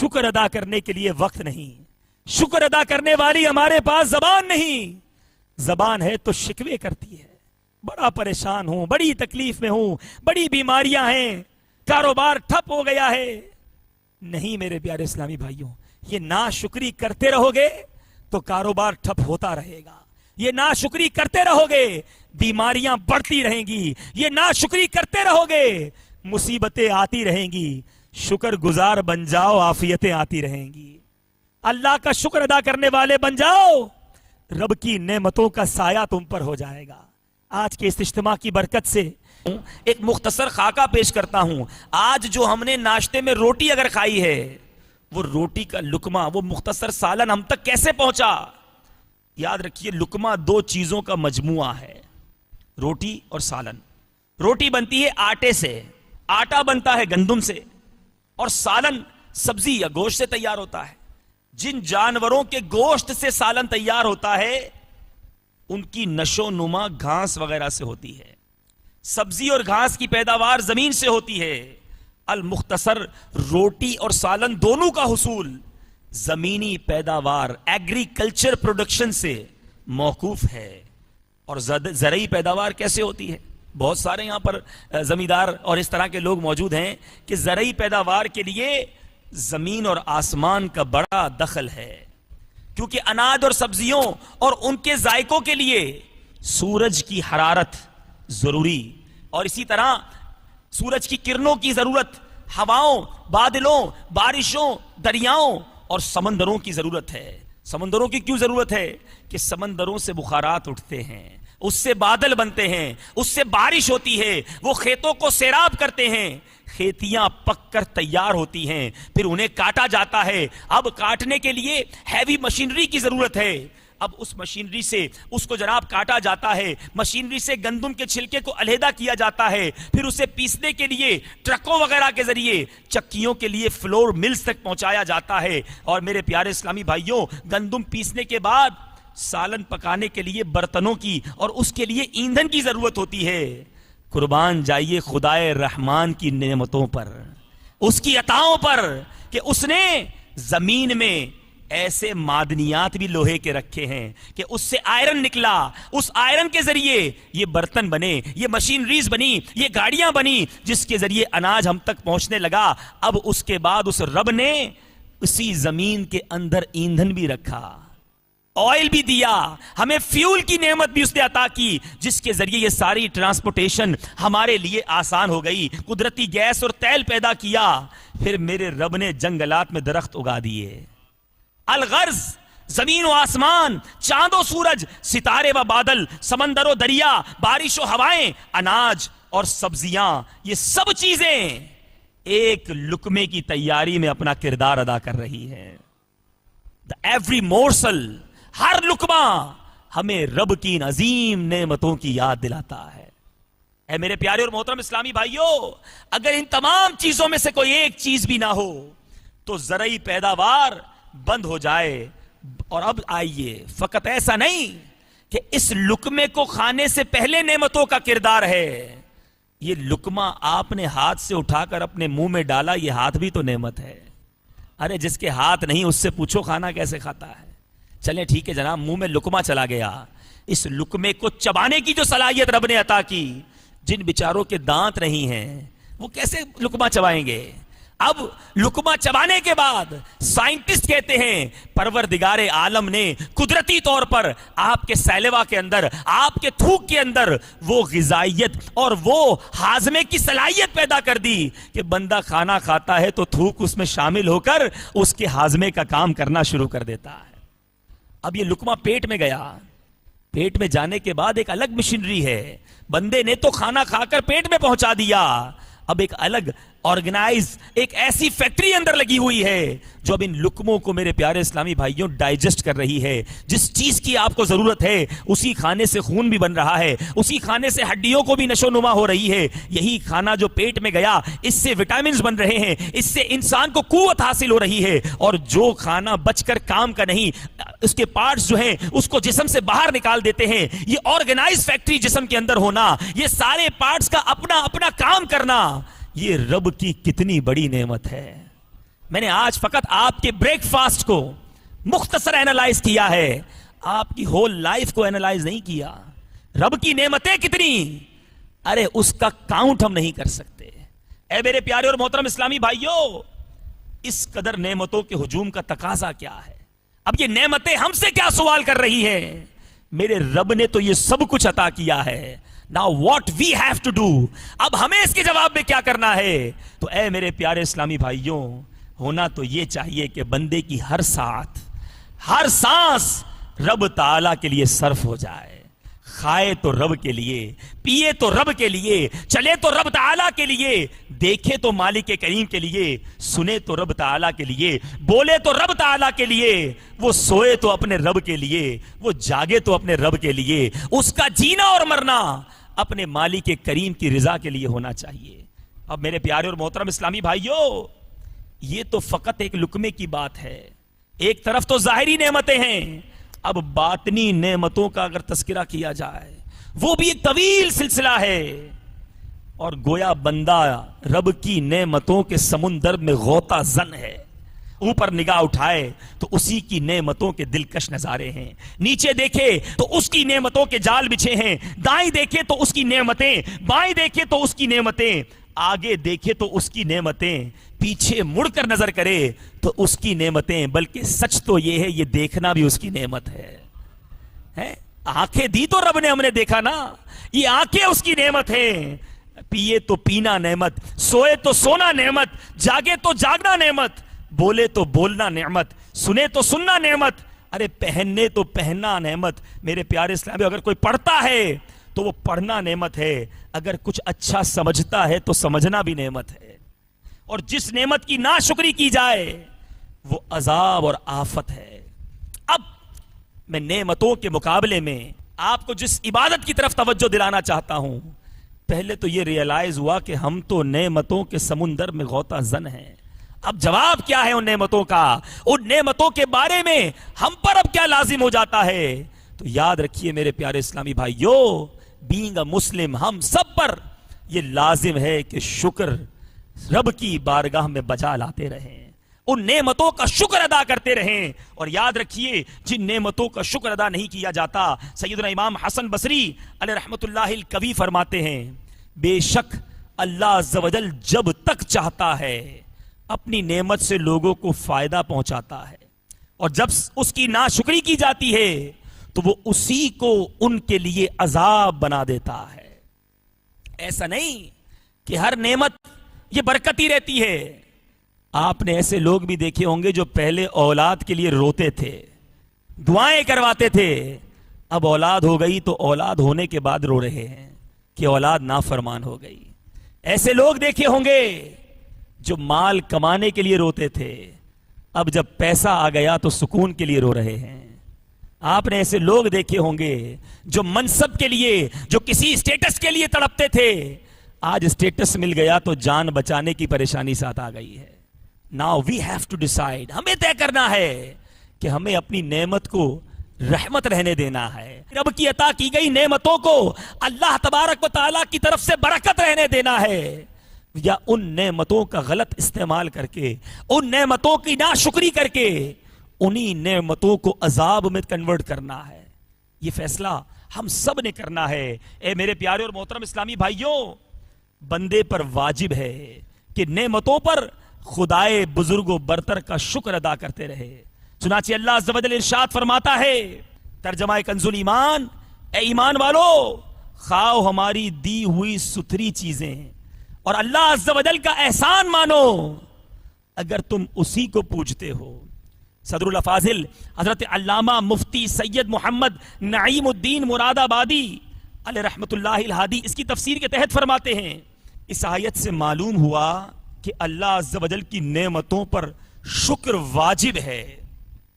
شکر ادا کرنے کے لیے وقت نہیں، شکر ادا کرنے والی ہمارے پاس زبان نہیں، زبان ہے تو شکوے کرتی ہے، بڑا پریشان ہوں، بڑی تکلیف میں ہوں، بڑی بیماریاں ہیں، کاروبار ٹھپ ہو گیا ہے۔ نہیں میرے پیارے اسلامی بھائیوں، یہ ناشکری کرتے رہو گے تو کاروبار ٹھپ ہوتا رہے گا، یہ ناشکری کرتے رہو گے بیماریاں بڑھتی رہیں گی، یہ ناشکری کرتے رہو گے مصیبتیں آتی رہیں گی۔ شکر گزار بن جاؤ، عافیتیں آتی رہیں گی۔ اللہ کا شکر ادا کرنے والے بن جاؤ، رب کی نعمتوں کا سایہ تم پر ہو جائے گا۔ آج کے اس اجتماع کی برکت سے ایک مختصر خاکہ پیش کرتا ہوں۔ آج جو ہم نے ناشتے میں روٹی اگر کھائی ہے، وہ روٹی کا لقمہ، وہ مختصر سالن ہم تک کیسے پہنچا؟ یاد رکھیے، لقمہ دو چیزوں کا مجموعہ ہے، روٹی اور سالن۔ روٹی بنتی ہے آٹے سے، آٹا بنتا ہے گندم سے، اور سالن سبزی یا گوشت سے تیار ہوتا ہے۔ جن جانوروں کے گوشت سے سالن تیار ہوتا ہے ان کی نشو نما گھاس وغیرہ سے ہوتی ہے، سبزی اور گھاس کی پیداوار زمین سے ہوتی ہے۔ المختصر روٹی اور سالن دونوں کا حصول زمینی پیداوار ایگریکلچر پروڈکشن سے موقوف ہے۔ اور زرعی پیداوار کیسے ہوتی ہے؟ بہت سارے یہاں پر زمیندار اور اس طرح کے لوگ موجود ہیں کہ زرعی پیداوار کے لیے زمین اور آسمان کا بڑا دخل ہے، کیونکہ اناج اور سبزیوں اور ان کے ذائقوں کے لیے سورج کی حرارت ضروری، اور اسی طرح سورج کی کرنوں کی ضرورت، ہواؤں، بادلوں، بارشوں، دریاؤں اور سمندروں کی ضرورت ہے۔ سمندروں کی کیوں ضرورت ہے؟ کہ سمندروں سے بخارات اٹھتے ہیں، اس سے بادل بنتے ہیں، اس سے بارش ہوتی ہے، وہ کھیتوں کو سیراب کرتے ہیں، کھیتیاں پک کر تیار ہوتی ہیں، پھر انہیں کاٹا جاتا ہے۔ اب کاٹنے کے لیے ہیوی مشینری کی ضرورت ہے، اب اس مشینری سے اس کو جناب کاٹا جاتا ہے، مشینری سے گندم کے چھلکے کو علیحدہ کیا جاتا ہے، پھر اسے پیسنے کے لیے ٹرکوں وغیرہ کے ذریعے چکیوں کے لیے فلور ملز تک پہنچایا جاتا ہے۔ اور میرے پیارے اسلامی بھائیوں، گندم پیسنے کے بعد سالن پکانے کے لیے برتنوں کی اور اس کے لیے ایندھن کی ضرورت ہوتی ہے۔ قربان جائیے خدائے رحمان کی نعمتوں پر، اس کی عطاؤں پر، کہ اس نے زمین میں ایسے معدنیات بھی لوہے کے رکھے ہیں کہ اس سے آئرن نکلا، اس آئرن کے ذریعے یہ برتن بنے، یہ مشینریز بنی، یہ گاڑیاں بنی، جس کے ذریعے اناج ہم تک پہنچنے لگا۔ اب اس کے بعد اس رب نے اسی زمین کے اندر ایندھن بھی رکھا، آئل بھی دیا، ہمیں فیول کی نعمت بھی اس نے عطا کی، جس کے ذریعے یہ ساری ٹرانسپورٹیشن ہمارے لیے آسان ہو گئی۔ قدرتی گیس اور تیل پیدا کیا، پھر میرے رب نے جنگلات میں درخت اگا دیے۔ الغرض زمین و آسمان، چاند و سورج، ستارے و بادل، سمندر و دریا، بارش و ہوائیں، اناج اور سبزیاں، یہ سب چیزیں ایک لقمے کی تیاری میں اپنا کردار ادا کر رہی ہے۔ ایوری مورسل، ہر لقمہ ہمیں رب کی ان عظیم نعمتوں کی یاد دلاتا ہے۔ اے میرے پیارے اور محترم اسلامی بھائیوں، اگر ان تمام چیزوں میں سے کوئی ایک چیز بھی نہ ہو تو زرعی پیداوار بند ہو جائے۔ اور اب آئیے، فقط ایسا نہیں کہ اس لقمے کو کھانے سے پہلے نعمتوں کا کردار ہے، یہ لقمہ آپ نے ہاتھ سے اٹھا کر اپنے منہ میں ڈالا، یہ ہاتھ بھی تو نعمت ہے۔ ارے جس کے ہاتھ نہیں اس سے پوچھو کھانا کیسے کھاتا ہے۔ چلیں ٹھیک ہے جناب، منہ میں لقمہ چلا گیا، اس لقمے کو چبانے کی جو صلاحیت رب نے عطا کی، جن بیچاروں کے دانت نہیں ہیں وہ کیسے لقمہ چبائیں گے؟ اب لقمہ چبانے کے بعد سائنٹسٹ کہتے ہیں پروردگار عالم نے قدرتی طور پر آپ کے سیلوا کے اندر، آپ کے تھوک کے اندر وہ غذائیت اور وہ ہاضمے کی صلاحیت پیدا کر دی کہ بندہ کھانا کھاتا ہے تو تھوک اس میں شامل ہو کر اس کے ہاضمے کا کام کرنا شروع کر دیتا ہے۔ اب یہ لقمہ پیٹ میں گیا، پیٹ میں جانے کے بعد ایک الگ مشینری ہے، بندے نے تو کھانا کھا کر پیٹ میں پہنچا دیا، اب ایک الگ آرگنائز، ایک ایسی فیکٹری اندر لگی ہوئی ہے جو اب ان لقموں کو میرے پیارے اسلامی بھائیوں ڈائجسٹ کر رہی ہے۔ جس چیز کی آپ کو ضرورت ہے اسی کھانے سے خون بھی بن رہا ہے، اسی کھانے سے ہڈیوں کو بھی نشو نما ہو رہی ہے۔ یہی کھانا جو پیٹ میں گیا اس سے وٹامنز بن رہے ہیں، اس سے انسان کو قوت حاصل ہو رہی ہے، اور جو کھانا بچ کر کام کا نہیں، اس کے پارٹس جو ہیں اس کو جسم سے باہر نکال دیتے ہیں۔ یہ آرگنائز فیکٹری جسم کے اندر ہونا، یہ سارے پارٹس کا اپنا اپنا کام کرنا، یہ رب کی کتنی بڑی نعمت ہے۔ میں نے آج فقط آپ کے بریک فاسٹ کو مختصر اینالائز کیا ہے، آپ کی ہول لائف کو اینالائز نہیں کیا. رب کی نعمتیں کتنی، ارے اس کا کاؤنٹ ہم نہیں کر سکتے. اے میرے پیارے اور محترم اسلامی بھائیوں، اس قدر نعمتوں کے ہجوم کا تقاضا کیا ہے؟ اب یہ نعمتیں ہم سے کیا سوال کر رہی ہیں؟ میرے رب نے تو یہ سب کچھ عطا کیا ہے. Now what we have to do، اب ہمیں اس کے جواب میں کیا کرنا ہے؟ تو اے میرے پیارے اسلامی بھائیوں، ہونا تو یہ چاہیے کہ بندے کی ہر ساتھ ہر سانس رب تعالیٰ کے لیے صرف ہو جائے. کھائے تو رب کے لیے، پیے تو رب کے لیے، چلے تو رب تعالیٰ کے لیے، دیکھے تو مالک کریم کے لیے، سنے تو رب تعالیٰ کے لیے، بولے تو رب تعالیٰ کے لیے، وہ سوئے تو اپنے رب کے لیے، وہ جاگے تو اپنے رب کے لیے. اس کا جینا اور مرنا اپنے مالک کریم کی رضا کے لیے ہونا چاہیے. اب میرے پیارے اور محترم اسلامی بھائیوں، یہ تو فقط ایک لقمے کی بات ہے. ایک طرف تو ظاہری نعمتیں ہیں، اب باطنی نعمتوں کا اگر تذکرہ کیا جائے وہ بھی ایک طویل سلسلہ ہے. اور گویا بندہ رب کی نعمتوں کے سمندر میں غوطہ زن ہے. اوپر نگاہ اٹھائے تو اسی کی نعمتوں کے دلکش نظارے ہیں، نیچے دیکھے تو اس کی نعمتوں کے جال بچھے ہیں، دائیں دیکھے تو اس کی نعمتیں، بائیں دیکھے تو اس کی نعمتیں، آگے دیکھے تو اس کی نعمتیں، پیچھے مڑ کر نظر کرے تو اس کی نعمتیں. بلکہ سچ تو یہ ہے یہ دیکھنا بھی اس کی نعمت ہے. آنکھیں دی تو رب نے، ہم نے دیکھا نا، یہ آنکھیں اس کی نعمت ہیں. پیے تو پینا نعمت، سوئے تو سونا نعمت، جاگے تو جاگنا نعمت، بولے تو بولنا نعمت، سنے تو سننا نعمت، ارے پہننے تو پہننا نعمت. میرے پیارے اسلامی، اگر کوئی پڑھتا ہے تو وہ پڑھنا نعمت ہے، اگر کچھ اچھا سمجھتا ہے تو سمجھنا بھی نعمت ہے. اور جس نعمت کی ناشکری کی جائے وہ عذاب اور آفت ہے. اب میں نعمتوں کے مقابلے میں آپ کو جس عبادت کی طرف توجہ دلانا چاہتا ہوں، پہلے تو یہ ریئلائز ہوا کہ ہم تو نعمتوں کے سمندر میں غوطہ زن ہیں. اب جواب کیا ہے ان نعمتوں کا؟ ان نعمتوں کے بارے میں ہم پر اب کیا لازم ہو جاتا ہے؟ تو یاد رکھیے میرے پیارے اسلامی بھائیوں، بینگ اے مسلم ہم سب پر یہ لازم ہے کہ شکر رب کی بارگاہ میں بجا لاتے رہیں، ان نعمتوں کا شکر ادا کرتے رہیں. اور یاد رکھیے جن نعمتوں کا شکر ادا نہیں کیا جاتا، سیدنا امام حسن بصری علیہ رحمت اللہ الکوی فرماتے ہیں، بے شک اللہ عز و جل جب تک چاہتا ہے اپنی نعمت سے لوگوں کو فائدہ پہنچاتا ہے، اور جب اس کی ناشکری کی جاتی ہے تو وہ اسی کو ان کے لیے عذاب بنا دیتا ہے. ایسا نہیں کہ ہر نعمت یہ برکت ہی رہتی ہے. آپ نے ایسے لوگ بھی دیکھے ہوں گے جو پہلے اولاد کے لیے روتے تھے، دعائیں کرواتے تھے، اب اولاد ہو گئی تو اولاد ہونے کے بعد رو رہے ہیں کہ اولاد نافرمان ہو گئی. ایسے لوگ دیکھے ہوں گے جو مال کمانے کے لیے روتے تھے، اب جب پیسہ آ گیا تو سکون کے لیے رو رہے ہیں. آپ نے ایسے لوگ دیکھے ہوں گے جو منصب کے لیے، جو کسی اسٹیٹس کے لیے تڑپتے تھے، آج اسٹیٹس مل گیا تو جان بچانے کی پریشانی ساتھ آ گئی ہے. Now we have to decide، ہمیں طے کرنا ہے کہ ہمیں اپنی نعمت کو رحمت رہنے دینا ہے، رب کی عطا کی گئی نعمتوں کو اللہ تبارک و تعالیٰ کی طرف سے برکت رہنے دینا ہے، یا ان نعمتوں کا غلط استعمال کر کے، ان نعمتوں کی ناشکری کر کے انہی نعمتوں کو عذاب میں کنورٹ کرنا ہے. یہ فیصلہ ہم سب نے کرنا ہے. اے میرے پیارے اور محترم اسلامی بھائیوں، بندے پر واجب ہے کہ نعمتوں پر خدائے بزرگ و برتر کا شکر ادا کرتے رہے. چنانچہ اللہ عز و جل ارشاد فرماتا ہے، ترجمہ کنز الایمان، اے ایمان والو خواہ ہماری دی ہوئی ستھری چیزیں اور اللہ عز و جل کا احسان مانو اگر تم اسی کو پوجتے ہو. صدر الافاضل حضرت علامہ مفتی سید محمد نعیم الدین مراد آبادی علیہ رحمت اللہ الہادی اس کی تفسیر کے تحت فرماتے ہیں، اس آیت سے معلوم ہوا کہ اللہ عز و جل کی نعمتوں پر شکر واجب ہے.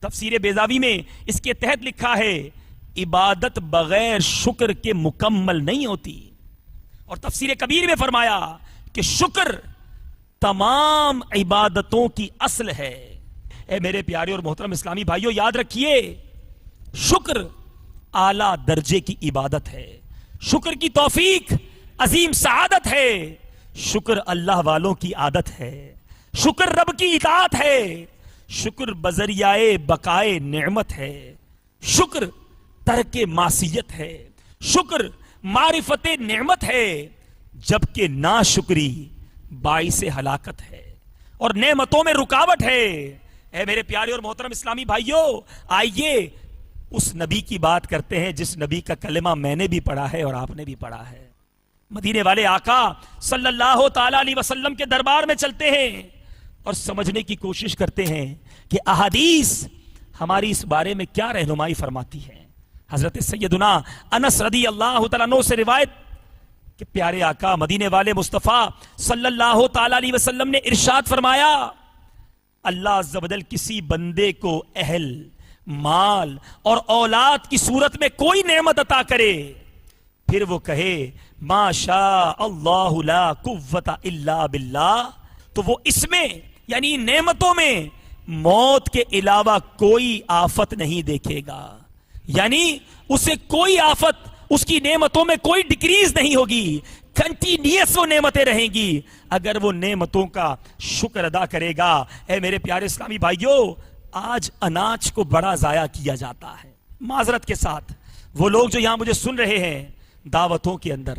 تفسیر بیضاوی میں اس کے تحت لکھا ہے، عبادت بغیر شکر کے مکمل نہیں ہوتی. اور تفسیر کبیر میں فرمایا کہ شکر تمام عبادتوں کی اصل ہے. اے میرے پیارے اور محترم اسلامی بھائیوں، یاد رکھیے شکر اعلیٰ درجے کی عبادت ہے، شکر کی توفیق عظیم سعادت ہے، شکر اللہ والوں کی عادت ہے، شکر رب کی اطاعت ہے، شکر بذریعہ بقائے نعمت ہے، شکر ترک معصیت ہے، شکر معرفت نعمت ہے، جبکہ ناشکری باعث ہلاکت ہے اور نعمتوں میں رکاوٹ ہے۔ اے میرے پیارے اور محترم اسلامی بھائیوں، آئیے اس نبی کی بات کرتے ہیں جس نبی کا کلمہ میں نے بھی پڑھا ہے اور آپ نے بھی پڑھا ہے۔ مدینے والے آقا صلی اللہ تعالی علیہ وسلم کے دربار میں چلتے ہیں اور سمجھنے کی کوشش کرتے ہیں کہ احادیث ہماری اس بارے میں کیا رہنمائی فرماتی ہے۔ حضرت سیدنا انس رضی اللہ تعالیٰ عنہ سے روایت کہ پیارے آقا مدینے والے مصطفیٰ صلی اللہ تعالی علیہ وسلم نے ارشاد فرمایا، اللہ عز و جل کسی بندے کو اہل، مال اور اولاد کی صورت میں کوئی نعمت عطا کرے، پھر وہ کہے ما شاء اللہ لا قوت الا باللہ، تو وہ اس میں یعنی نعمتوں میں موت کے علاوہ کوئی آفت نہیں دیکھے گا، یعنی اسے کوئی آفت اس کی نعمتوں میں کوئی ڈکریز نہیں ہوگی، کنٹینیس وہ نعمتیں رہیں گی اگر وہ نعمتوں کا شکر ادا کرے گا۔ اے میرے پیارے اسلامی بھائیوں، آج اناج کو بڑا ضائع کیا جاتا ہے۔ معذرت کے ساتھ وہ لوگ جو یہاں مجھے سن رہے ہیں دعوتوں کے اندر،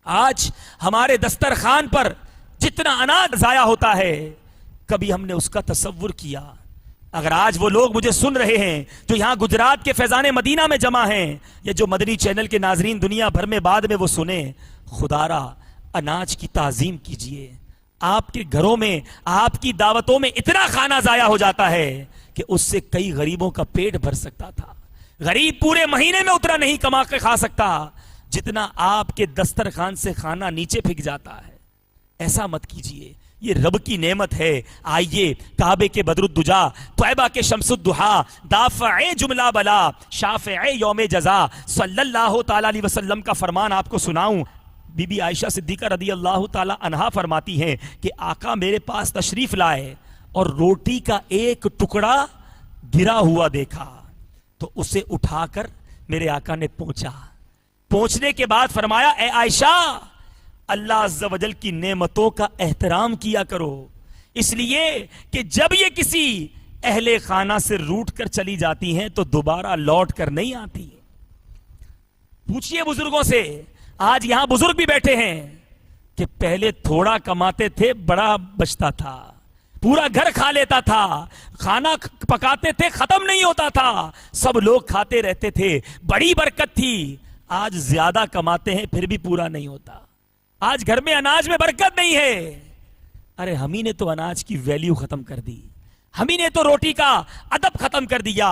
آج ہمارے دسترخوان پر جتنا اناج ضائع ہوتا ہے کبھی ہم نے اس کا تصور کیا؟ اگر آج وہ لوگ مجھے سن رہے ہیں جو یہاں گجرات کے فیضان مدینہ میں جمع ہیں یا جو مدنی چینل کے ناظرین دنیا بھر میں بعد میں وہ سنیں، خدا را اناج کی تعظیم کیجئے۔ آپ کے گھروں میں آپ کی دعوتوں میں اتنا کھانا ضائع ہو جاتا ہے کہ اس سے کئی غریبوں کا پیٹ بھر سکتا تھا۔ غریب پورے مہینے میں اتنا نہیں کما کے کھا سکتا جتنا آپ کے دسترخوان سے کھانا نیچے پھینک جاتا ہے۔ ایسا مت کیجئے، یہ رب کی نعمت ہے۔ آئیے کعبے کے بدر الدجا، طیبہ کے شمس الضحا، دافع جملہ بلا، شافع یوم جزا صلی اللہ تعالی علیہ وسلم کا فرمان آپ کو سناؤں۔ بی بی عائشہ صدیقہ رضی اللہ تعالی عنہا فرماتی ہیں کہ آقا میرے پاس تشریف لائے اور روٹی کا ایک ٹکڑا گرا ہوا دیکھا تو اسے اٹھا کر میرے آقا نے پہنچنے کے بعد فرمایا، اے عائشہ اللہ عز و جل کی نعمتوں کا احترام کیا کرو، اس لیے کہ جب یہ کسی اہل خانہ سے روٹ کر چلی جاتی ہیں تو دوبارہ لوٹ کر نہیں آتی۔ پوچھئے بزرگوں سے، آج یہاں بزرگ بھی بیٹھے ہیں کہ پہلے تھوڑا کماتے تھے، بڑا بچتا تھا، پورا گھر کھا لیتا تھا، کھانا پکاتے تھے ختم نہیں ہوتا تھا، سب لوگ کھاتے رہتے تھے، بڑی برکت تھی۔ آج زیادہ کماتے ہیں پھر بھی پورا نہیں ہوتا، آج گھر میں اناج میں برکت نہیں ہے۔ ارے ہم ہی نے تو اناج کی ویلیو ختم کر دی، ہم ہی نے تو روٹی کا ادب ختم کر دیا۔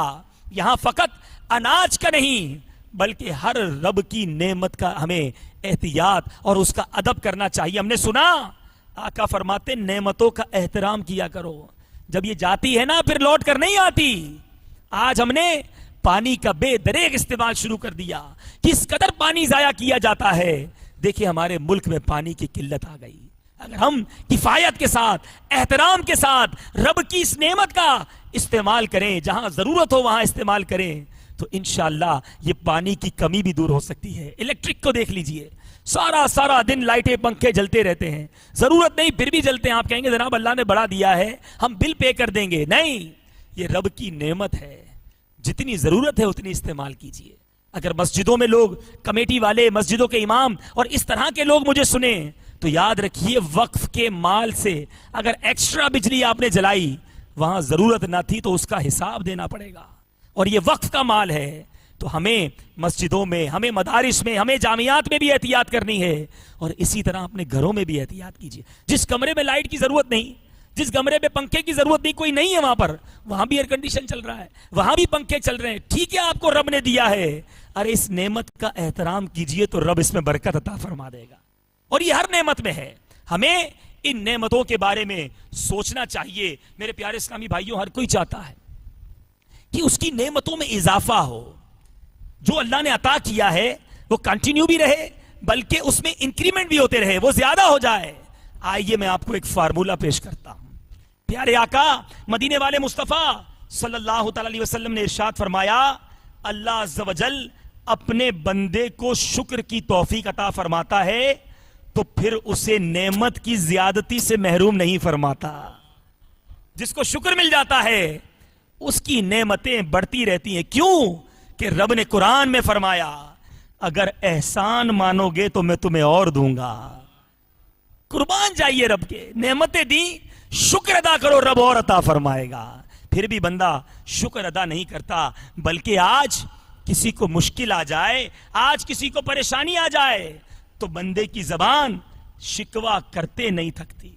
یہاں فقط اناج کا نہیں بلکہ ہر رب کی نعمت کا ہمیں احتیاط اور اس کا ادب کرنا چاہیے۔ ہم نے سنا آقا فرماتے نعمتوں کا احترام کیا کرو، جب یہ جاتی ہے نا پھر لوٹ کر نہیں آتی۔ آج ہم نے پانی کا بے دریغ استعمال شروع کر دیا، کس قدر پانی ضائع کیا جاتا ہے۔ دیکھیں ہمارے ملک میں پانی کی قلت آ گئی، اگر ہم کفایت کے ساتھ احترام کے ساتھ رب کی اس نعمت کا استعمال کریں، جہاں ضرورت ہو وہاں استعمال کریں تو انشاءاللہ یہ پانی کی کمی بھی دور ہو سکتی ہے۔ الیکٹرک کو دیکھ لیجئے، سارا دن لائٹیں پنکھے جلتے رہتے ہیں، ضرورت نہیں پھر بھی جلتے ہیں۔ آپ کہیں گے جناب اللہ نے بڑھا دیا ہے ہم بل پے کر دیں گے، نہیں، یہ رب کی نعمت ہے، جتنی ضرورت ہے اتنی استعمال کیجئے۔ اگر مسجدوں میں لوگ، کمیٹی والے، مسجدوں کے امام اور اس طرح کے لوگ مجھے سنیں تو یاد رکھیے وقف کے مال سے اگر ایکسٹرا بجلی آپ نے جلائی، وہاں ضرورت نہ تھی تو اس کا حساب دینا پڑے گا، اور یہ وقف کا مال ہے۔ تو ہمیں مسجدوں میں، ہمیں مدارس میں، ہمیں جامعات میں بھی احتیاط کرنی ہے، اور اسی طرح اپنے گھروں میں بھی احتیاط کیجیے۔ جس کمرے میں لائٹ کی ضرورت نہیں، جس کمرے میں پنکھے کی ضرورت نہیں، کوئی نہیں ہے وہاں بھی ایئر کنڈیشن چل رہا ہے، وہاں بھی پنکھے چل رہے ہیں، ٹھیک ہے آپ کو رب نے دیا ہے، ارے اس نعمت کا احترام کیجئے تو رب اس میں برکت عطا فرما دے گا، اور یہ ہر نعمت میں ہے۔ ہمیں ان نعمتوں کے بارے میں سوچنا چاہیے۔ میرے پیارے اسلامی بھائیوں، ہر کوئی چاہتا ہے کہ اس کی نعمتوں میں اضافہ ہو، جو اللہ نے عطا کیا ہے وہ کنٹینیو بھی رہے بلکہ اس میں انکریمنٹ بھی ہوتے رہے، وہ زیادہ ہو جائے۔ آئیے میں آپ کو ایک فارمولہ پیش کرتا ہوں۔ پیارے آقا مدینے والے مصطفیٰ صلی اللہ تعالی علیہ وسلم نے ارشاد فرمایا، اللہ عز و جل اپنے بندے کو شکر کی توفیق عطا فرماتا ہے تو پھر اسے نعمت کی زیادتی سے محروم نہیں فرماتا. جس کو شکر مل جاتا ہے اس کی نعمتیں بڑھتی رہتی ہیں. کیوں کہ رب نے قرآن میں فرمایا اگر احسان مانو گے تو میں تمہیں اور دوں گا. قربان جائیے رب کے, نعمتیں دیں, شکر ادا کرو, رب اور عطا فرمائے گا. پھر بھی بندہ شکر ادا نہیں کرتا, بلکہ آج کسی کو مشکل آ جائے, آج کسی کو پریشانی آ جائے تو بندے کی زبان شکوہ کرتے نہیں تھکتی.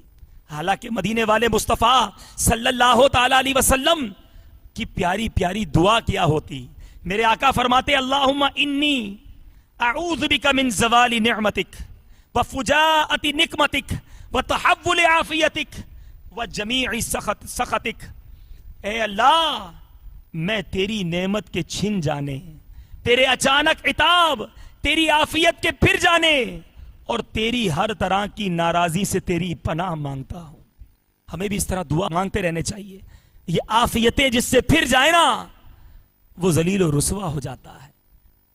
حالانکہ مدینے والے مصطفیٰ صلی اللہ تعالی علیہ وسلم کی پیاری پیاری دعا کیا ہوتی. میرے آقا فرماتے اللہم انی اعوذ بک من زوال نعمتک وفجاءت نقمتک وتحول عافیتک وجمیع سخطک. اے اللہ, میں تیری نعمت کے چھن جانے, تیرے اچانک عتاب, تیری عافیت کے پھر جانے اور تیری ہر طرح کی ناراضی سے تیری پناہ مانگتا ہوں. ہمیں بھی اس طرح دعا مانگتے رہنے چاہیے. یہ عافیتیں جس سے پھر جائیں نا وہ ذلیل و رسوا ہو جاتا ہے.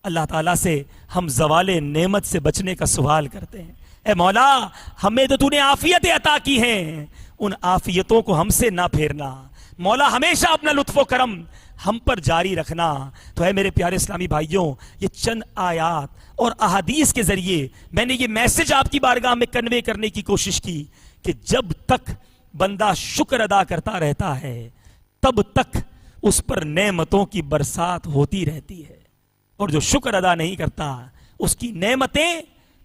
اللہ تعالیٰ سے ہم زوال نعمت سے بچنے کا سوال کرتے ہیں. اے مولا, ہمیں تو نے عافیتیں عطا کی ہیں, ان عافیتوں کو ہم سے نہ پھیرنا. مولا ہمیشہ اپنا لطف و کرم ہم پر جاری رکھنا. تو ہے میرے پیارے اسلامی بھائیوں, یہ چند آیات اور احادیث کے ذریعے میں نے یہ میسج آپ کی بارگاہ میں کنوے کرنے کی کوشش کی کہ جب تک بندہ شکر ادا کرتا رہتا ہے تب تک اس پر نعمتوں کی برسات ہوتی رہتی ہے, اور جو شکر ادا نہیں کرتا اس کی نعمتیں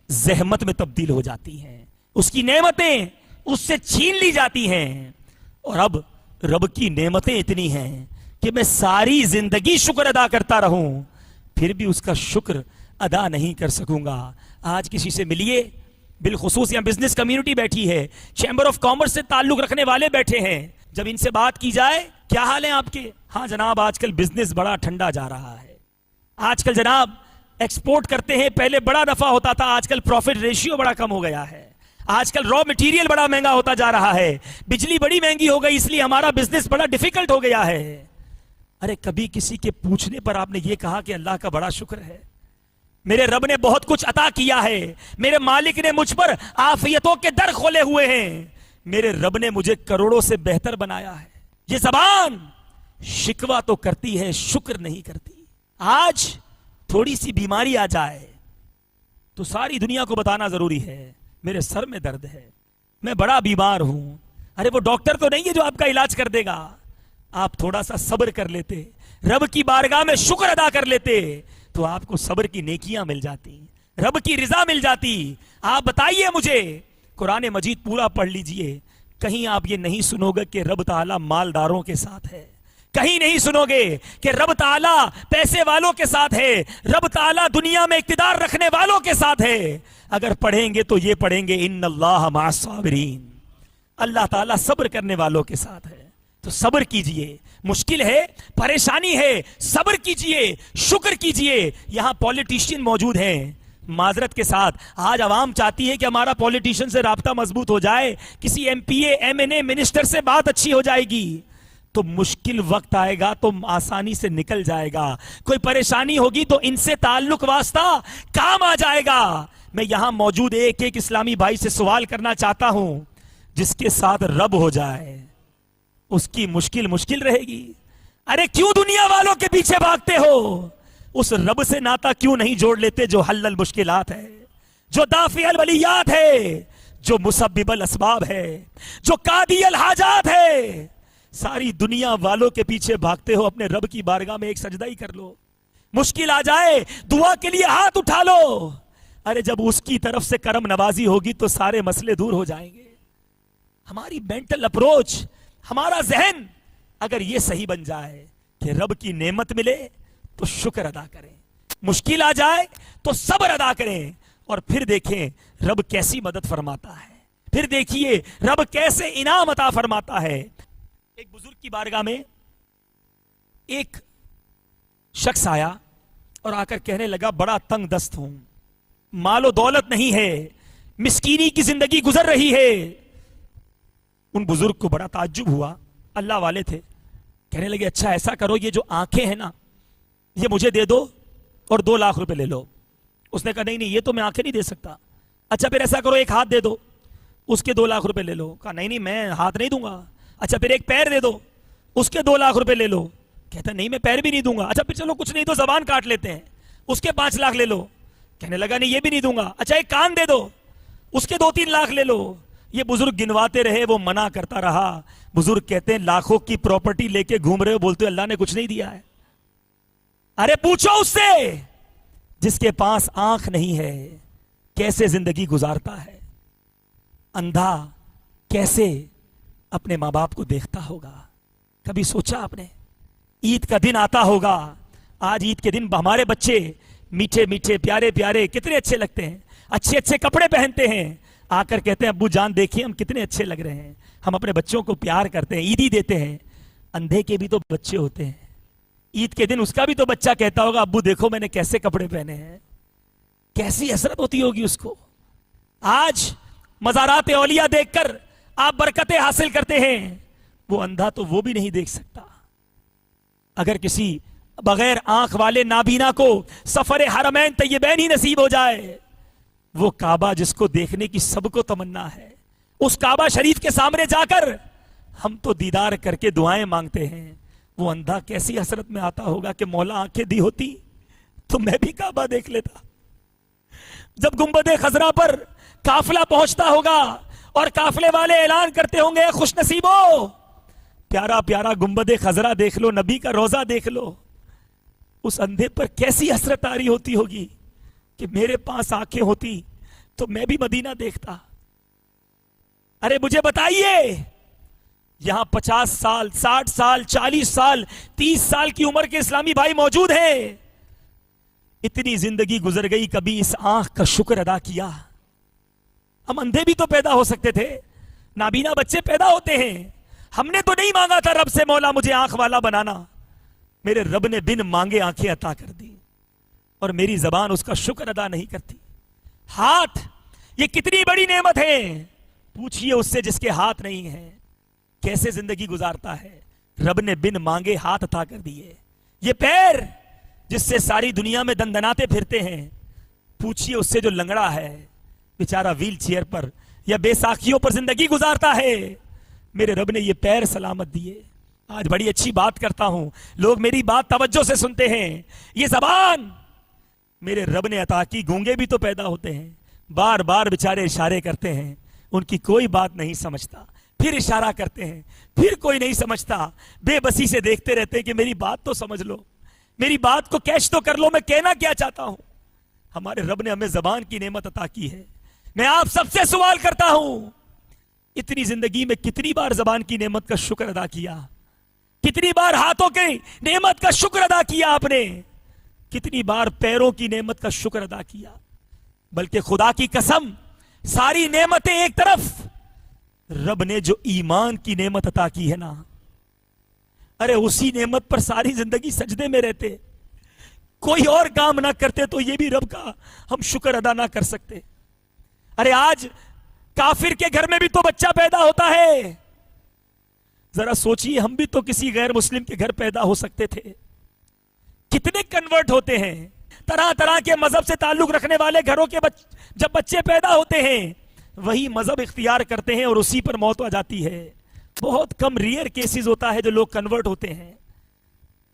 زحمت میں تبدیل ہو جاتی ہیں, اس کی نعمتیں اس سے چھین لی جاتی ہیں. اور اب رب کی نعمتیں اتنی ہیں کہ میں ساری زندگی شکر ادا کرتا رہوں پھر بھی اس کا شکر ادا نہیں کر سکوں گا. آج کسی سے ملیے, بالخصوص یہاں بزنس کمیونٹی بیٹھی ہے, چیمبر آف کامرس سے تعلق رکھنے والے بیٹھے ہیں, جب ان سے بات کی جائے کیا حال ہے آپ کے, ہاں جناب آج کل بزنس بڑا ٹھنڈا جا رہا ہے, آج کل جناب ایکسپورٹ کرتے ہیں, پہلے بڑا نفع ہوتا تھا, آج کل پروفٹ ریشیو بڑا کم ہو گیا ہے, آج کل را مٹیریل بڑا مہنگا ہوتا جا رہا ہے, بجلی بڑی مہنگی ہو گئی اس لیے ہمارا بزنس بڑا ڈیفیکلٹ ہو گیا ہے. ارے کبھی کسی کے پوچھنے پر آپ نے یہ کہا کہ اللہ کا بڑا شکر ہے, میرے رب نے بہت کچھ عطا کیا ہے, میرے مالک نے مجھ پر عافیتوں کے در کھولے ہوئے ہیں, میرے رب نے مجھے کروڑوں سے بہتر بنایا ہے. یہ زبان شکوہ تو کرتی ہے, شکر نہیں کرتی. آج تھوڑی سی بیماری آ جائے تو ساری دنیا کو بتانا ضروری ہے میرے سر میں درد ہے, میں بڑا بیمار ہوں. ارے وہ ڈاکٹر تو نہیں ہے جو آپ کا علاج کر دے گا. آپ تھوڑا سا صبر کر لیتے, رب کی بارگاہ میں شکر ادا کر لیتے تو آپ کو صبر کی نیکیاں مل جاتی, رب کی رضا مل جاتی. آپ بتائیے مجھے, قرآن مجید پورا پڑھ لیجئے, کہیں آپ یہ نہیں سنو گے کہ رب تعالیٰ مالداروں کے ساتھ ہے, کہیں نہیں سنو گے کہ رب تعالیٰ پیسے والوں کے ساتھ ہے, رب تعالیٰ دنیا میں اقتدار رکھنے والوں کے ساتھ ہے. اگر پڑھیں گے تو یہ پڑھیں گے ان اللہ مع الصابرین, اللہ تعالیٰ صبر کرنے والوں کے ساتھ ہے. تو صبر کیجئے, مشکل ہے, پریشانی ہے, صبر کیجئے, شکر کیجئے. یہاں پولیٹیشین موجود ہیں, معذرت کے ساتھ آج عوام چاہتی ہے کہ ہمارا پولیٹیشین سے رابطہ مضبوط ہو جائے, کسی M P A M N A minister سے بات اچھی ہو جائے گی, تو مشکل وقت آئے گا تو آسانی سے نکل جائے گا. کوئی پریشانی ہوگی تو ان سے تعلق واسطہ کام آ جائے گا. میں یہاں موجود ایک ایک اسلامی بھائی سے سوال کرنا چاہتا ہوں, جس کے ساتھ رب ہو جائے اس کی مشکل مشکل رہے گی. ارے کیوں دنیا والوں کے پیچھے بھاگتے ہو, اس رب سے ناتا کیوں نہیں جوڑ لیتے جو حل المشکلات ہے, جو دافع الولیات ہے, جو مسبب الاسباب ہے, جو قاضی الحاجات ہے. ساری دنیا والوں کے پیچھے بھاگتے ہو, اپنے رب کی بارگاہ میں ایک سجدہ ہی کر لو. مشکل آ جائے دعا کے لیے ہاتھ اٹھا لو. ارے جب اس کی طرف سے کرم نوازی ہوگی تو سارے مسئلے دور ہو جائیں گے. ہماری مینٹل اپروچ, ہمارا ذہن اگر یہ صحیح بن جائے کہ رب کی نعمت ملے تو شکر ادا کریں, مشکل آ جائے تو صبر ادا کریں, اور پھر دیکھیں رب کیسی مدد فرماتا ہے, پھر دیکھیے رب کیسے انعام عطا فرماتا ہے. ایک بزرگ کی بارگاہ میں ایک شخص آیا اور آ کر کہنے لگا بڑا تنگ دست ہوں, مال و دولت نہیں ہے, مسکینی کی زندگی گزر رہی ہے. ان بزرگ کو بڑا تعجب ہوا, اللہ والے تھے, کہنے لگے اچھا ایسا کرو, یہ جو آنکھیں ہیں نا یہ مجھے دے دو اور 2 لاکھ روپے لے لو. اس نے کہا نہیں نہیں, یہ تو میں آنکھیں نہیں دے سکتا, اچھا پھر ایسا کرو ایک ہاتھ دے دو، اس کے 2 لاکھ روپے لے لو. کہا نہیں نہیں میں ہاتھ نہیں دوں گا. اچھا پھر ایک پیر دے دو، اس کے 2 لاکھ روپے لے لو. کہتا نہیں میں پیر بھی نہیں دوں گا. اچھا پھر چلو کچھ نہیں تو زبان کاٹ لیتے ہیں، اس کے 5 لاکھ لے لو. کہنے لگا نہیں یہ بھی نہیں دوں گا. اچھا ایک کان دے دو، اس کے 2-3 لاکھ لے لو. یہ بزرگ گنواتے رہے، وہ منع کرتا رہا. بزرگ کہتے ہیں لاکھوں کی پراپرٹی لے کے گھوم رہے ہو، بولتے اللہ نے کچھ نہیں دیا ہے. ارے پوچھو اس سے جس کے پاس آنکھ نہیں ہے کیسے زندگی گزارتا ہے، اندھا کیسے اپنے ماں باپ کو دیکھتا ہوگا. کبھی سوچا آپ نے؟ عید کا دن آتا ہوگا، آج عید کے دن ہمارے بچے میٹھے میٹھے پیارے پیارے کتنے اچھے لگتے ہیں، اچھے اچھے کپڑے پہنتے ہیں، آ کر کہتے ہیں ابو جان دیکھیے ہم کتنے اچھے لگ رہے ہیں. ہم اپنے بچوں کو پیار کرتے ہیں، عیدی دیتے ہیں. اندھے کے بھی تو بچے ہوتے ہیں، عید کے دن اس کا بھی تو بچہ کہتا ہوگا ابو دیکھو میں نے کیسے کپڑے پہنے ہیں. کیسی حسرت ہوتی ہوگی اس کو. آج مزارات اولیاء دیکھ کر آپ برکتیں حاصل کرتے ہیں، وہ اندھا تو وہ بھی نہیں دیکھ سکتا. اگر کسی بغیر آنکھ والے نابینا کو سفر حرمین طیبین ہی نصیب ہو جائے، وہ کعبہ جس کو دیکھنے کی سب کو تمنا ہے، اس کعبہ شریف کے سامنے جا کر ہم تو دیدار کر کے دعائیں مانگتے ہیں، وہ اندھا کیسی حسرت میں آتا ہوگا کہ مولا آنکھیں دی ہوتی تو میں بھی کعبہ دیکھ لیتا. جب گنبد خضرا پر قافلہ پہنچتا ہوگا اور قافلے والے اعلان کرتے ہوں گے خوش نصیبو پیارا پیارا گنبد خضرا دیکھ لو، نبی کا روزہ دیکھ لو، اس اندھے پر کیسی حسرت آ رہی ہوتی ہوگی کہ میرے پاس آنکھیں ہوتی تو میں بھی مدینہ دیکھتا. ارے مجھے بتائیے یہاں 50 سال 60 سال 40 سال 30 سال کی عمر کے اسلامی بھائی موجود ہیں، اتنی زندگی گزر گئی، کبھی اس آنکھ کا شکر ادا کیا؟ ہم اندھے بھی تو پیدا ہو سکتے تھے، نابینا بچے پیدا ہوتے ہیں. ہم نے تو نہیں مانگا تھا رب سے مولا مجھے آنکھ والا بنانا، میرے رب نے بن مانگے آنکھیں عطا کر دی، اور میری زبان اس کا شکر ادا نہیں کرتی. ہاتھ یہ کتنی بڑی نعمت ہے، پوچھئے اس سے جس کے ہاتھ نہیں ہے کیسے زندگی گزارتا ہے. رب نے بن مانگے ہاتھ عطا کر دیے. یہ پیر جس سے ساری دنیا میں دندناتے پھرتے ہیں، پوچھئے اس سے جو لنگڑا ہے بیچارہ ویل چیئر پر یا بے ساکھیوں پر زندگی گزارتا ہے، میرے رب نے یہ پیر سلامت دیے. آج بڑی اچھی بات کرتا ہوں، لوگ میری بات توجہ سے سنتے ہیں. یہ زبان میرے رب نے عطا کی. گونگے بھی تو پیدا ہوتے ہیں، بار بار بیچارے اشارے کرتے ہیں، ان کی کوئی بات نہیں سمجھتا، پھر اشارہ کرتے ہیں، پھر کوئی نہیں سمجھتا، بے بسی سے دیکھتے رہتے ہیں کہ میری بات تو سمجھ لو، میری بات کو کیچ تو کر لو، میں کہنا کیا چاہتا ہوں. ہمارے رب نے ہمیں زبان کی نعمت عطا کی ہے. میں آپ سب سے سوال کرتا ہوں، اتنی زندگی میں کتنی بار زبان کی نعمت کا شکر ادا کیا؟ کتنی بار ہاتھوں کی نعمت کا شکر ادا کیا آپ نے؟ کتنی بار پیروں کی نعمت کا شکر ادا کیا؟ بلکہ خدا کی قسم ساری نعمتیں ایک طرف، رب نے جو ایمان کی نعمت عطا کی ہے نا، ارے اسی نعمت پر ساری زندگی سجدے میں رہتے، کوئی اور کام نہ کرتے تو یہ بھی رب کا ہم شکر ادا نہ کر سکتے. ارے آج کافر کے گھر میں بھی تو بچہ پیدا ہوتا ہے، ذرا سوچئے ہم بھی تو کسی غیر مسلم کے گھر پیدا ہو سکتے تھے. کتنے کنورٹ ہوتے ہیں، طرح طرح کے مذہب سے تعلق رکھنے والے گھروں کے جب بچے پیدا ہوتے ہیں وہی مذہب اختیار کرتے ہیں اور اسی پر موت آ جاتی ہے. بہت کم ریئر کیسز ہوتا ہے جو لوگ کنورٹ ہوتے ہیں.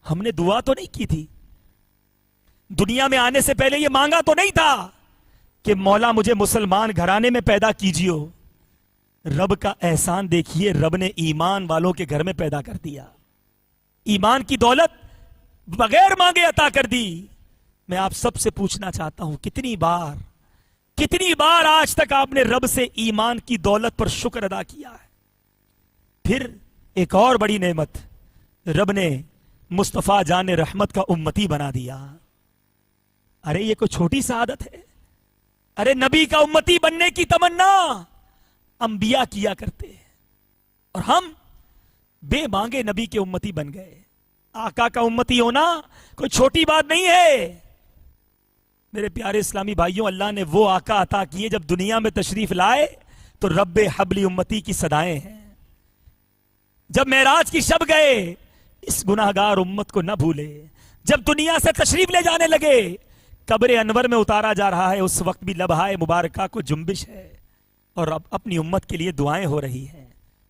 ہم نے دعا تو نہیں کی تھی، دنیا میں آنے سے پہلے یہ مانگا تو نہیں تھا کہ مولا مجھے مسلمان گھرانے میں پیدا کیجیو. رب کا احسان دیکھیے، رب نے ایمان والوں کے گھر میں پیدا کر دیا، ایمان کی دولت بغیر مانگے عطا کر دی. میں آپ سب سے پوچھنا چاہتا ہوں کتنی بار آج تک آپ نے رب سے ایمان کی دولت پر شکر ادا کیا ہے؟ پھر ایک اور بڑی نعمت، رب نے مصطفیٰ جان رحمت کا امتی بنا دیا. ارے یہ کوئی چھوٹی سعادت ہے؟ ارے نبی کا امتی بننے کی تمنا انبیاء کیا کرتے ہیں اور ہم بے مانگے نبی کے امتی بن گئے. آقا کا امتی ہونا کوئی چھوٹی بات نہیں ہے. میرے پیارے اسلامی بھائیوں، اللہ نے وہ آقا عطا کیے جب دنیا میں تشریف لائے تو رب حبلی امتی کی صدائیں ہیں. جب معراج کی شب گئے اس گناہگار امت کو نہ بھولے. جب دنیا سے تشریف لے جانے لگے قبر انور میں اتارا جا رہا ہے، اس وقت بھی لبہائے مبارکہ کو جنبش ہے اور اب اپنی امت کے لیے دعائیں ہو رہی ہیں۔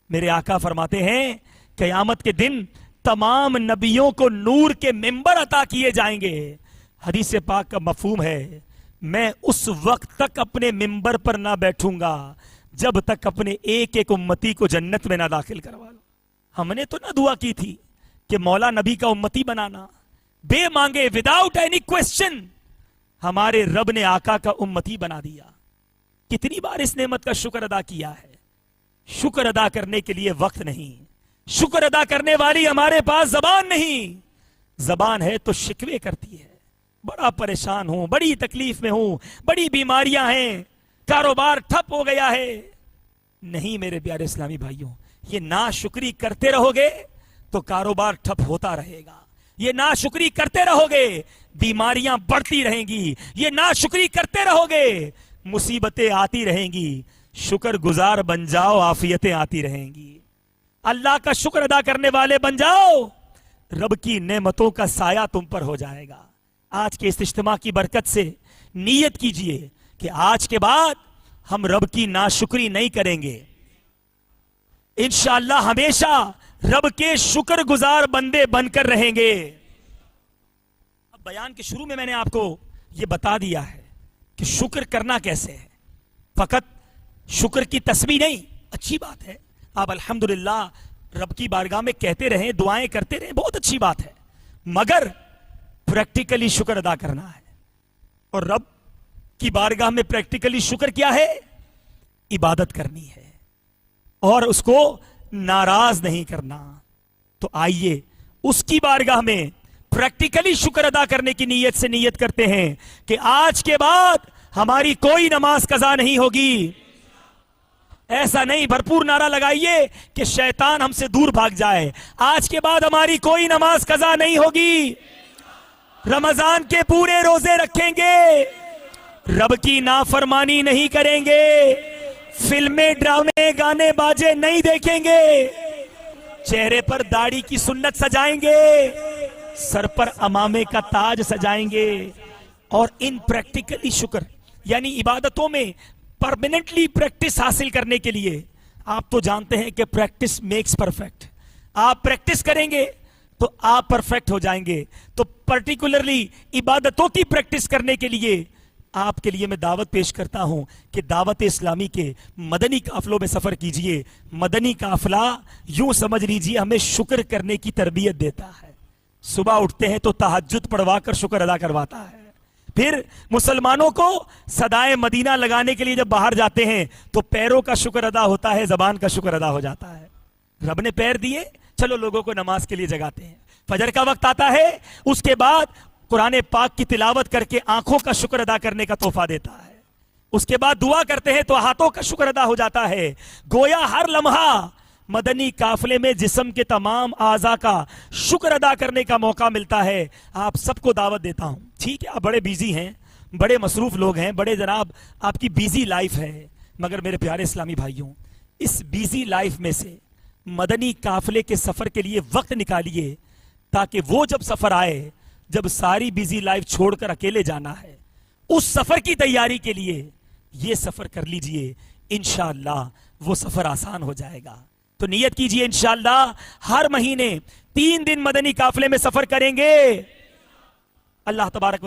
میرے آقا فرماتے ہیں قیامت کے دن تمام نبیوں کو نور کے ممبر عطا کیے جائیں گے۔ حدیث پاک کا مفہوم ہے میں اس وقت تک اپنے ممبر پر نہ بیٹھوں گا جب تک اپنے ایک ایک امتی کو جنت میں نہ داخل کروا لوں۔ ہم نے تو نہ دعا کی تھی کہ مولا نبی کا امتی بنانا، بے مانگے وداؤٹ اینی کوسچن ہمارے رب نے آقا کا امتی بنا دیا۔ کتنی بار اس نعمت کا شکر ادا کیا ہے۔ شکر ادا کرنے کے لیے وقت نہیں، شکر ادا کرنے والی ہمارے پاس زبان نہیں، زبان ہے تو شکوے کرتی ہے۔ بڑا پریشان ہوں، بڑی تکلیف میں ہوں، بڑی بیماریاں ہیں، کاروبار ٹھپ ہو گیا ہے۔ نہیں میرے پیارے اسلامی بھائیوں، یہ ناشکری کرتے رہو گے تو کاروبار ٹھپ ہوتا رہے گا، یہ ناشکری کرتے رہو گے بیماریاں بڑھتی رہیں گی، یہ ناشکری کرتے رہو گے مصیبتیں آتی رہیں گی۔ شکر گزار بن جاؤ، عافیتیں آتی رہیں گی۔ اللہ کا شکر ادا کرنے والے بن جاؤ، رب کی نعمتوں کا سایہ تم پر ہو جائے گا۔ آج کے اس اجتماع کی برکت سے نیت کیجئے کہ آج کے بعد ہم رب کی ناشکری نہیں کریں گے، انشاءاللہ ہمیشہ رب کے شکر گزار بندے بن کر رہیں گے۔ اب بیان کے شروع میں نے آپ کو یہ بتا دیا ہے کہ شکر کرنا کیسے ہے۔ فقط شکر کی تسبیح نہیں، اچھی بات ہے، آپ الحمدللہ رب کی بارگاہ میں کہتے رہیں، دعائیں کرتے رہیں، بہت اچھی بات ہے، مگر پریکٹیکلی شکر ادا کرنا ہے۔ اور رب کی بارگاہ میں پریکٹیکلی شکر کیا ہے؟ عبادت کرنی ہے اور اس کو ناراض نہیں کرنا۔ تو آئیے اس کی بارگاہ میں پریکٹیکلی شکر ادا کرنے کی نیت سے نیت کرتے ہیں کہ آج کے بعد ہماری کوئی نماز قضا نہیں ہوگی۔ ایسا نہیں، بھرپور نعرہ لگائیے کہ شیطان ہم سے دور بھاگ جائے۔ آج کے بعد ہماری کوئی نماز قضا نہیں ہوگی، رمضان کے پورے روزے رکھیں گے، رب کی نافرمانی نہیں کریں گے، فلمیں ڈرامے گانے باجے نہیں دیکھیں گے، چہرے پر داڑھی کی سنت سجائیں گے، سر پر امامے کا تاج سجائیں گے۔ اور ان پریکٹیکلی شکر یعنی عبادتوں میں پرماننٹلی پریکٹس حاصل کرنے کے لیے آپ تو جانتے ہیں کہ پریکٹس میکس پرفیکٹ۔ آپ پریکٹس کریں گے تو آپ پرفیکٹ ہو جائیں گے۔ تو پرٹیکولرلی عبادتوں کی پریکٹس کرنے کے لیے آپ کے لیے میں دعوت پیش کرتا ہوں کہ دعوت اسلامی کے مدنی قافلوں میں سفر کیجئے۔ مدنی قافلہ یوں سمجھ لیجئے ہمیں شکر کرنے کی تربیت دیتا ہے۔ صبح اٹھتے ہیں تو تہجد پڑھوا کر شکر ادا کرواتا ہے، پھر مسلمانوں کو صدائے مدینہ لگانے کے لیے جب باہر جاتے ہیں تو پیروں کا شکر ادا ہوتا ہے، زبان کا شکر ادا ہو جاتا ہے۔ رب نے پیر دیے، چلو لوگوں کو نماز کے لیے جگاتے ہیں۔ فجر کا وقت آتا ہے، اس کے بعد قرآن پاک کی تلاوت کر کے آنکھوں کا شکر ادا کرنے کا تحفہ دیتا ہے۔ اس کے بعد دعا کرتے ہیں تو ہاتھوں کا شکر ادا ہو جاتا ہے۔ گویا ہر لمحہ مدنی قافلے میں جسم کے تمام اعضاء کا شکر ادا کرنے کا موقع ملتا ہے۔ آپ سب کو دعوت دیتا ہوں، ٹھیک ہے آپ بڑے بیزی ہیں، بڑے مصروف لوگ ہیں، بڑے جناب آپ کی بیزی لائف ہے، مگر میرے پیارے اسلامی بھائیوں اس بیزی لائف میں سے مدنی قافلے کے سفر کے لیے وقت نکالیے تاکہ وہ جب سفر آئے، جب ساری بیزی لائف چھوڑ کر اکیلے جانا ہے، اس سفر کی تیاری کے لیے یہ سفر کر لیجئے، انشاءاللہ وہ سفر آسان ہو جائے گا۔ تو نیت کیجئے انشاءاللہ ہر مہینے 3 دن مدنی قافلے میں سفر کریں گے۔ اللہ تبارک